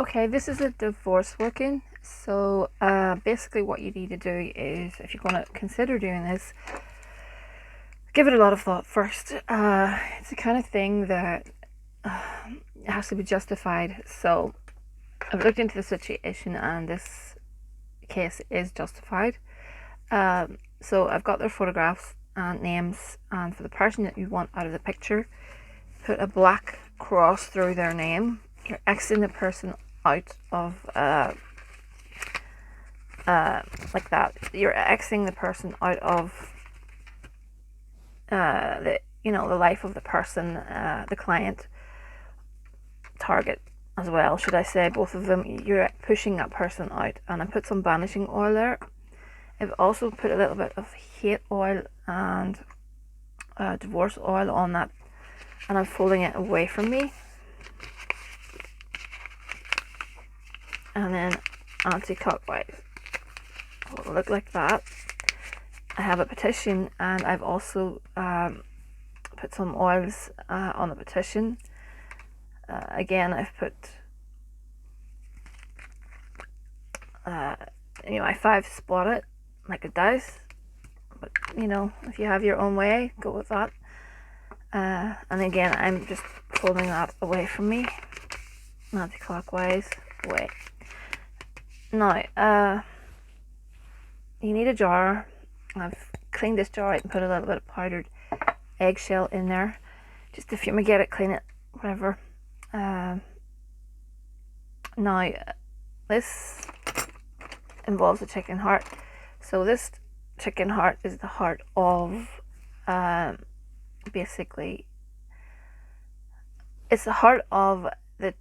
Okay, this is a divorce working. So basically what you need to do is, if you're going to consider doing this, give it a lot of thought first. It's the kind of thing that has to be justified. So I've looked into the situation and this case is justified. So I've got their photographs and names, and for the person that you want out of the picture, put a black cross through their name. You're Xing the person out of like that. You're Xing the person out of the life of the person, the client, target as well, should I say, both of them. You're pushing that person out, and I put some banishing oil there. I've also put a little bit of hate oil and divorce oil on that, and I'm folding it away from me, and then anti-clockwise. It'll look like that. I have a petition, and I've also put some oils on the petition. Again, I've put I 5-spot it like a dice, but if you have your own way, go with that. And again, I'm just folding that away from me, anti-clockwise way. Now, you need a jar. I've cleaned this jar out and put a little bit of powdered eggshell in there, just to fumigate it, clean it, whatever. Now, this involves a chicken heart. So this chicken heart is the heart of basically, it's the heart of the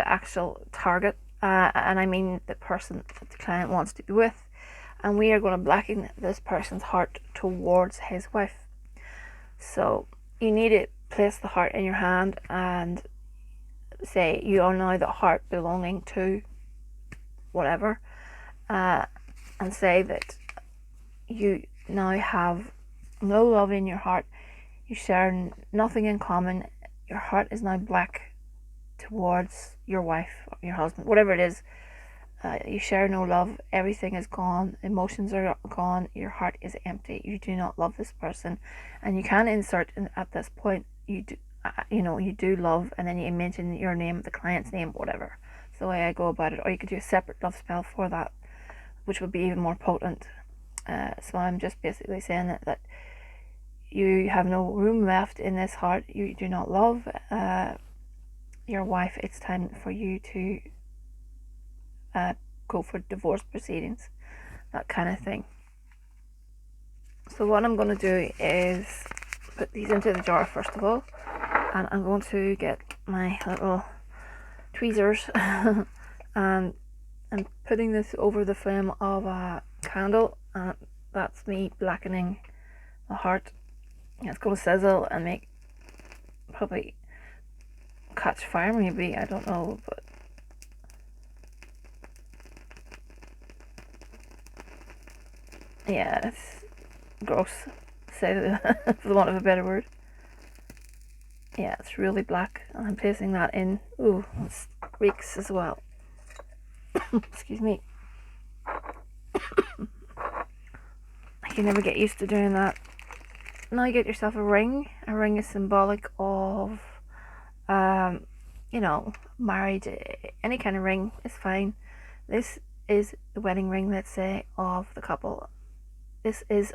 actual target, and I mean the person that the client wants to be with, and we are going to blacken this person's heart towards his wife. So you need to place the heart in your hand and say you are now the heart belonging to whatever, and say that you now have no love in your heart. You share nothing in common. Your heart is now black towards your wife or your husband, whatever it is. You share no love. Everything is gone. Emotions are gone. Your heart is empty. You do not love this person, and you can insert at this point you do. You do love, and then you mention your name, the client's name, whatever. It's the way I go about it. Or you could do a separate love spell for that, which would be even more potent. So I'm just basically saying that you have no room left in this heart. You do not love your wife. It's time for you to go for divorce proceedings, that kind of thing. So what I'm going to do is put these into the jar first of all, and I'm going to get my little tweezers and I'm putting this over the flame of a candle, and that's me blackening the heart. It's going to sizzle and make, probably catch fire maybe, I don't know, but yeah, it's gross, say for the want of a better word. Yeah, it's really black, and I'm placing that in. Ooh, it reeks as well. Excuse me. I can never get used to doing that. Now you get yourself a ring. A ring is symbolic of, marriage. Any kind of ring is fine. This is the wedding ring, let's say, of the couple. This is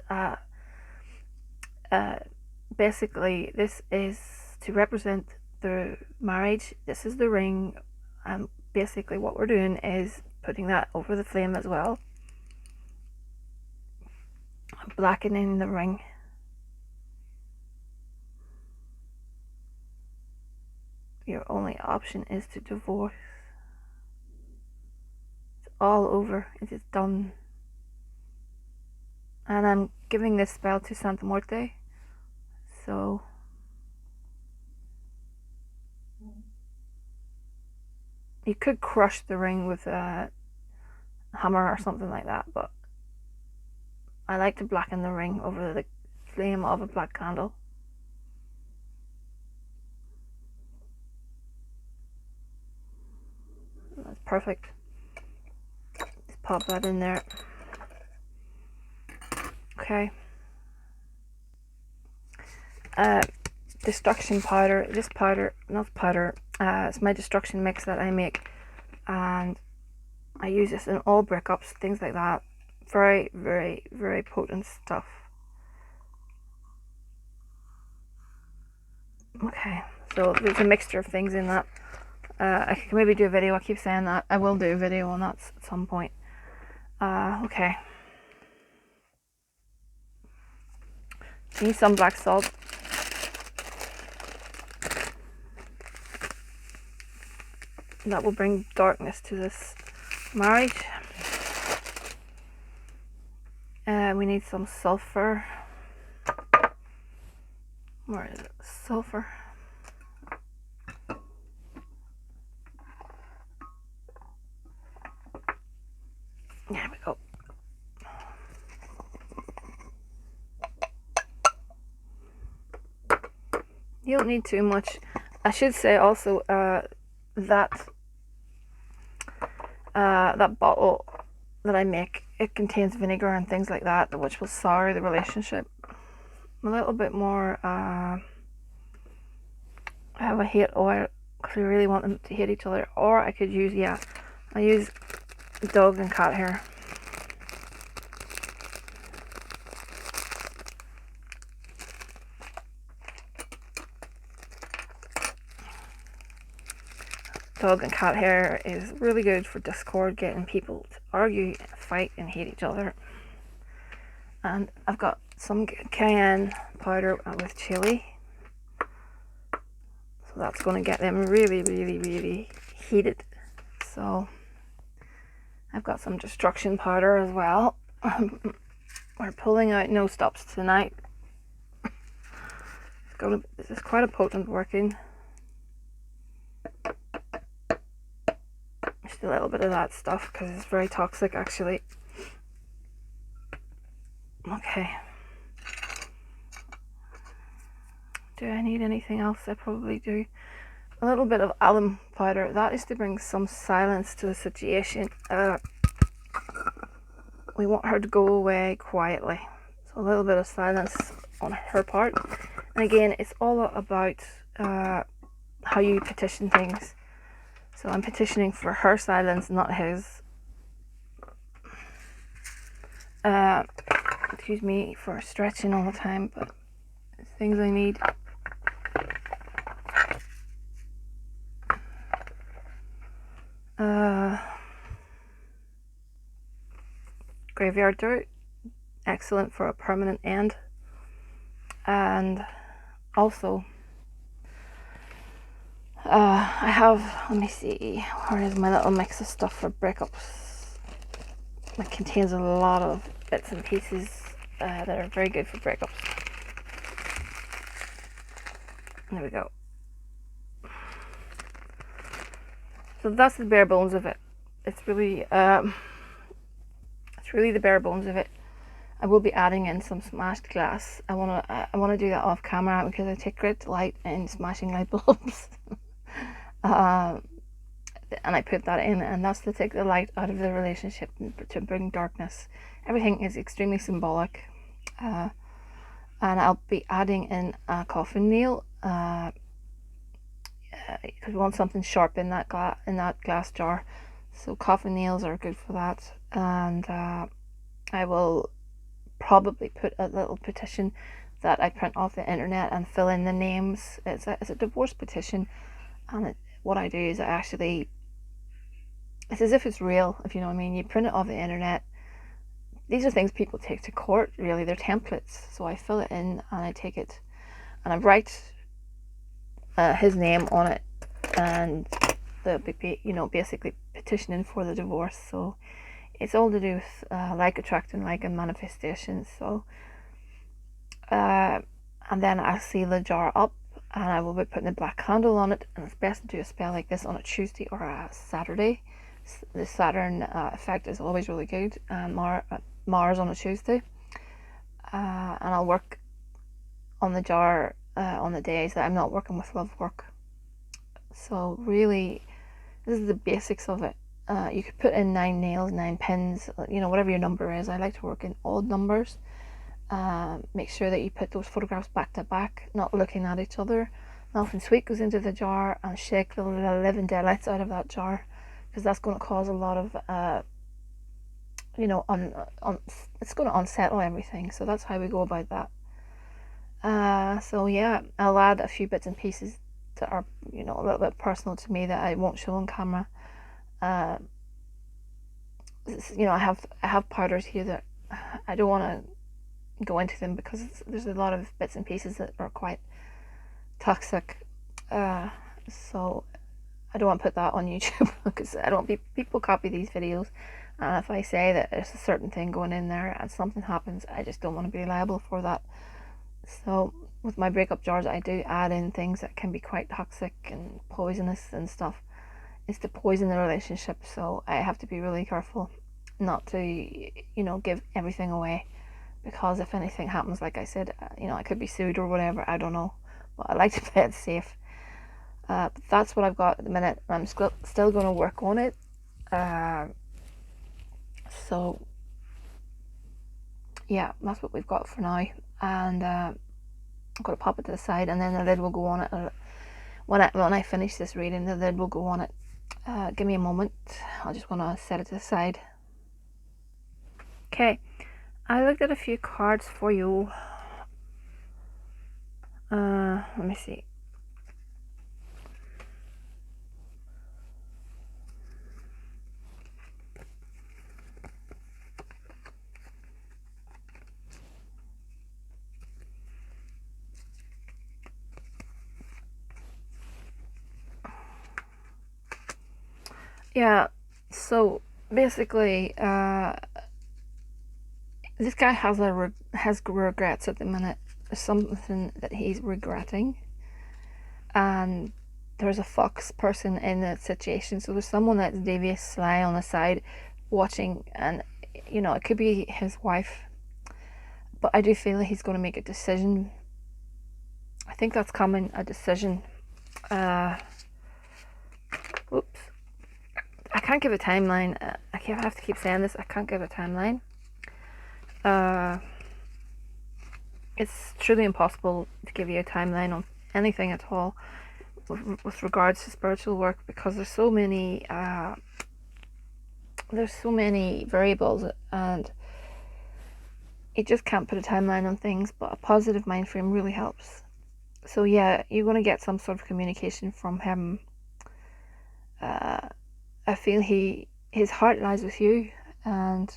basically, this is to represent the marriage. This is the ring, and basically what we're doing is putting that over the flame as well, blackening the ring. Your only option is to divorce. It's all over. It is done. And I'm giving this spell to Santa Muerte. So you could crush the ring with a hammer or something like that, but I like to blacken the ring over the flame of a black candle. perfect. Just pop that in there. Okay. Destruction powder. This powder, not powder, it's my destruction mix that I make, and I use this in all breakups, things like that. Very, very, very potent stuff. Okay, so there's a mixture of things in that. I can maybe do a video. I keep saying that. I will do a video on that at some point. Okay. Need some black salt. That will bring darkness to this marriage. We need some sulfur. Where is it? Sulfur. There we go. You don't need too much. I should say also that bottle that I make, it contains vinegar and things like that, which will sour the relationship a little bit more. I have a hate oil because I really want them to hate each other, or I could use, I use dog and cat hair. Dog and cat hair is really good for discord, getting people to argue, fight and hate each other. And I've got some cayenne powder with chili, so that's going to get them really, really, really heated. So I've got some destruction powder as well. We're pulling out no stops tonight. This is quite a potent working. Just a little bit of that stuff because it's very toxic actually. Okay. Do I need anything else? I probably do. A little bit of alum powder. That is to bring some silence to the situation. We want her to go away quietly. So a little bit of silence on her part. And again, it's all about how you petition things. So I'm petitioning for her silence, not his. Excuse me for stretching all the time, but things I need. Graveyard dirt, excellent for a permanent end. And also I have, let me see, where is my little mix of stuff for breakups? It contains a lot of bits and pieces that are very good for breakups. There we go. So that's the bare bones of it. It's really the bare bones of it. I will be adding in some smashed glass. I wanna do that off camera because I take great delight in smashing light bulbs. And I put that in, and that's to take the light out of the relationship, to bring darkness. Everything is extremely symbolic. And I'll be adding in a coffin nail because we want something sharp in that glass jar. So coffin nails are good for that. And I will probably put a little petition that I print off the internet and fill in the names. It's a divorce petition, and what I do is I actually, it's as if it's real, if you know what I mean. You print it off the internet. These are things people take to court, really. They're templates. So I fill it in and I take it and I write his name on it, and basically petitioning for the divorce. So it's all to do with like attracting like and manifestation. So and then I seal the jar up, and I will be putting a black candle on it. And it's best to do a spell like this on a Tuesday or a Saturday. The Saturn effect is always really good. Mars on a Tuesday, and I'll work on the jar on the days that I'm not working with love work. So really, this is the basics of it. You could put in 9 nails, 9 pins, you know, whatever your number is. I like to work in odd numbers. Make sure that you put those photographs back to back, not looking at each other. Nothing sweet goes into the jar, and shake the living daylights out of that jar, because that's going to cause a lot of you know, it's going to unsettle everything. So that's how we go about that. So yeah, I'll add a few bits and pieces that are, you know, a little bit personal to me that I won't show on camera. You know, I have powders here that I don't want to go into them because there's a lot of bits and pieces that are quite toxic. So I don't want to put that on YouTube because I don't want people copy these videos. And if I say that there's a certain thing going in there and something happens, I just don't want to be liable for that. So with my breakup jars, I do add in things that can be quite toxic and poisonous and stuff. It's to poison the relationship, so I have to be really careful not to, you know, give everything away, because if anything happens, like I said, you know, I could be sued or whatever, I don't know, but I like to play it safe. But that's what I've got at the minute. I'm still going to work on it. So yeah, that's what we've got for now, and I'm going to pop it to the side, and then the lid will go on it. When I finish this reading, the lid will go on it. Give me a moment. I just want to set it to the side. Okay, I looked at a few cards for you. Let me see. Yeah, so basically, this guy has regrets at the minute. There's something that he's regretting, and there's a fox person in the situation. So there's someone that's devious, sly on the side, watching, and you know, it could be his wife. But I do feel that he's going to make a decision. I think that's coming, a decision. Oops. I can't give a timeline. I have to keep saying this. I can't give a timeline. It's truly impossible to give you a timeline on anything at all with regards to spiritual work, because there's so many variables, and it just can't put a timeline on things. But a positive mind frame really helps. So yeah, you're going to get some sort of communication from him. I feel his heart lies with you, and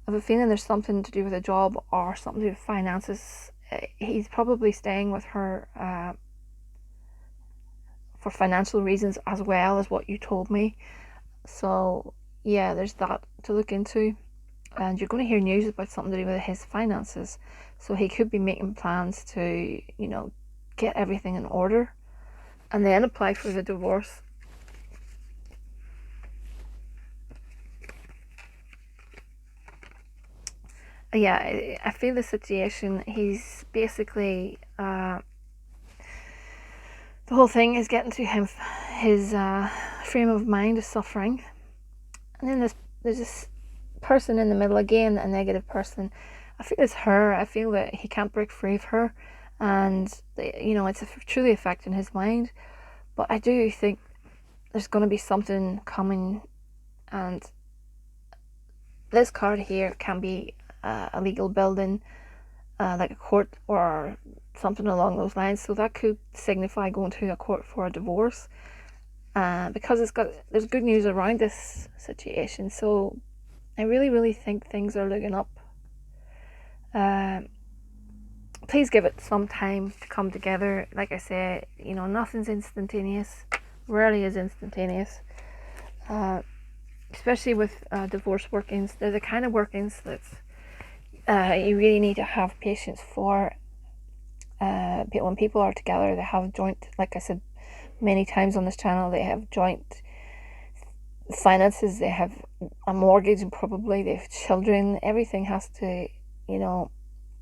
I have a feeling there's something to do with a job or something to do with finances. He's probably staying with her for financial reasons, as well as what you told me. So yeah, there's that to look into, and you're going to hear news about something to do with his finances. So he could be making plans to, you know, get everything in order and then apply for the divorce. Yeah, I feel the situation, he's basically the whole thing is getting to him. His frame of mind is suffering, and then there's this person in the middle, again a negative person. I feel it's her. I feel that he can't break free of her, and you know, it's truly affecting his mind. But I do think there's going to be something coming, and this card here can be a legal building, like a court or something along those lines. So that could signify going to a court for a divorce, because there's good news around this situation. So I really think things are looking up. Please give it some time to come together. Like I say, you know, nothing's instantaneous. Rarely is instantaneous. Especially with divorce workings. They're the kind of workings that you really need to have patience for. When people are together, they have joint, like I said many times on this channel, they have joint finances, they have a mortgage, and probably they have children. Everything has to, you know,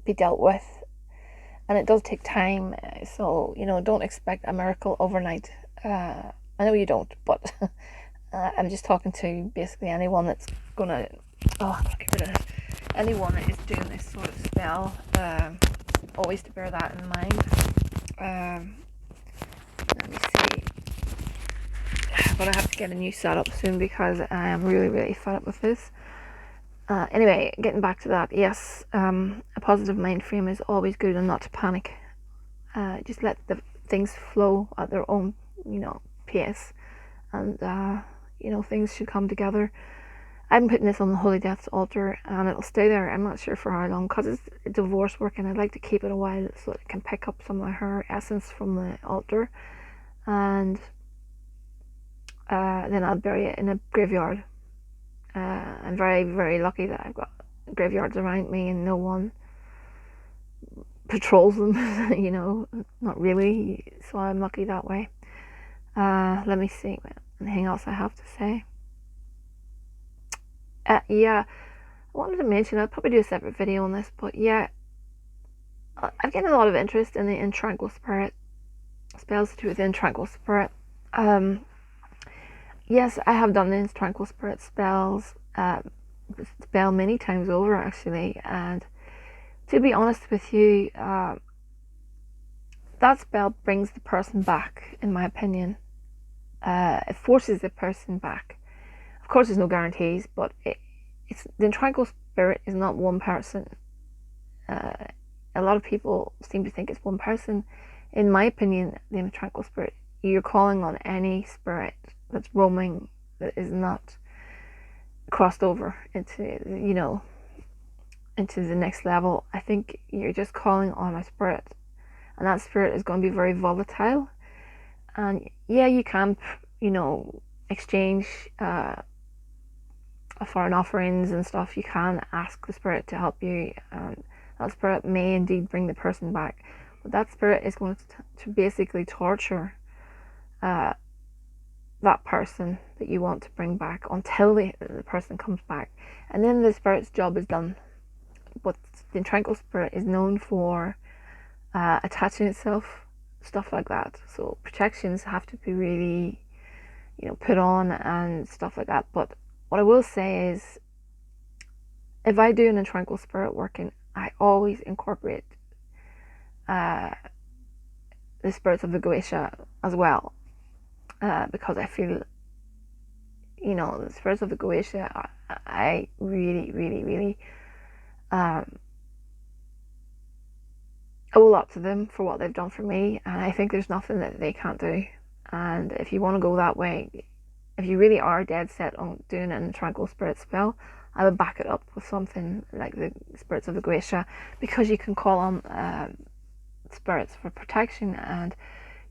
be dealt with, and it does take time. So, you know, don't expect a miracle overnight. I know you don't, but I'm just talking to basically anyone that's gonna, oh, I'm gonna get rid of this. Anyone that is doing this sort of spell, always to bear that in mind. Let me see. I'm gonna have to get a new setup soon because I am really fed up with this. Anyway, getting back to that, yes, a positive mind frame is always good, and not to panic. Just let the things flow at their own, pace, and things should come together. I'm putting this on the Holy Death's altar, and it'll stay there. I'm not sure for how long, because it's divorce work, and I'd like to keep it a while so it can pick up some of her essence from the altar, and then I'll bury it in a graveyard. I'm very lucky that I've got graveyards around me, and no one patrols them. Not really. So I'm lucky that way. Let me see. Anything else I have to say? Yeah, I wanted to mention, I'll probably do a separate video on this, but yeah, I'm getting a lot of interest in the Intranquil Spirit, spells to do with the Intranquil Spirit. Yes, I have done the Intranquil Spirit spell many times over, actually, and to be honest with you, that spell brings the person back, in my opinion. It forces the person back. Of course, there's no guarantees, but it's the Intranquil Spirit is not one person. A lot of people seem to think it's one person. In my opinion, the Intranquil Spirit, you're calling on any spirit that's roaming, that is not crossed over into the next level. I think you're just calling on a spirit, and that spirit is going to be very volatile. And yeah, you can exchange foreign offerings and stuff. You can ask the spirit to help you, and that spirit may indeed bring the person back, but that spirit is going to basically torture that person that you want to bring back until the person comes back, and then the spirit's job is done. But the Intranquil Spirit is known for attaching itself, stuff like that. So protections have to be really, put on and stuff like that. But what I will say is, if I do an Intranquil Spirit working, I always incorporate the spirits of the Goetia as well, because I feel, the spirits of the Goetia, I really owe a lot to them for what they've done for me, and I think there's nothing that they can't do. And if you want to go that way, if you really are dead set on doing an Intranquil Spirit spell, I would back it up with something like the spirits of the Goetia, because you can call on spirits for protection, and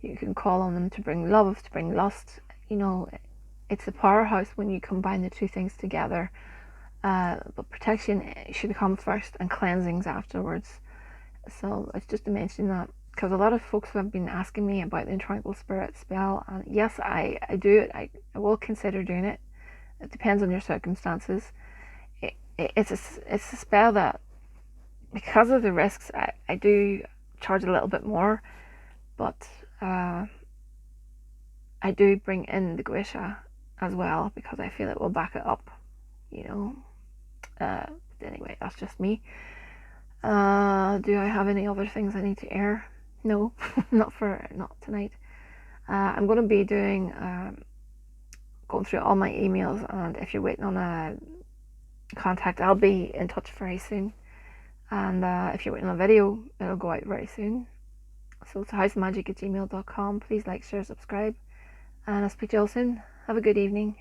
you can call on them to bring love, to bring lust. It's a powerhouse when you combine the two things together. But protection should come first, and cleansings afterwards. So it's just to mention that, because a lot of folks have been asking me about the Intranquil Spirit spell, and yes, I do it. I will consider doing it. It depends on your circumstances. It's a spell that, because of the risks, I do charge a little bit more, but I do bring in the Goetia as well, because I feel it will back it up, anyway, that's just me. Do I have any other things I need to air? No, not tonight. I'm going to be going through all my emails, and if you're waiting on a contact, I'll be in touch very soon. And if you're waiting on a video, it'll go out very soon. So it's thehouseofmagick@gmail.com. Please like, share, subscribe, and I'll speak to you all soon. Have a good evening.